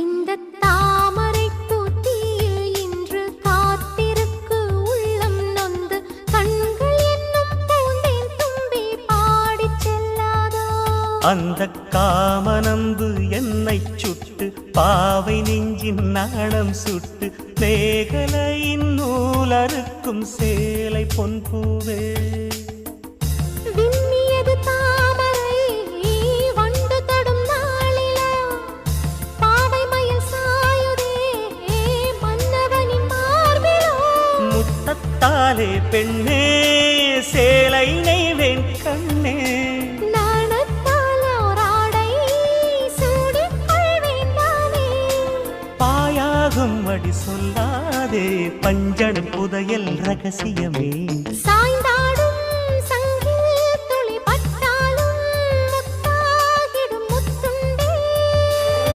இந்த தாமரை பூத்தியில் இன்று காத்திருக்கு உள்ளம் நொந்து கண்கள் என்னும் பூந்தேன் தும்பி பாடிச் செல்லாதோ அந்த காமனம்பு என்னை சுட்டு பாவை நெஞ்சின் நாணம் சுட்டு மேகலையின் நூலறுக்கும் சேலை பொன்பூவே விண்ணியது தாமரை வண்டு தொடும் நாளிலா பாவை மயில் சாயுதே மன்னவனின் மார்பிலோ முத்தத்தாலே பெண்ணே சேலை நெய்வேன் கண்ணே நாணத்தால் ஓராடை சூடிக் கொள்வேன் நானே பாயாகும் அடி சொல்லாதே பஞ்சண புதையல் ரகசியமே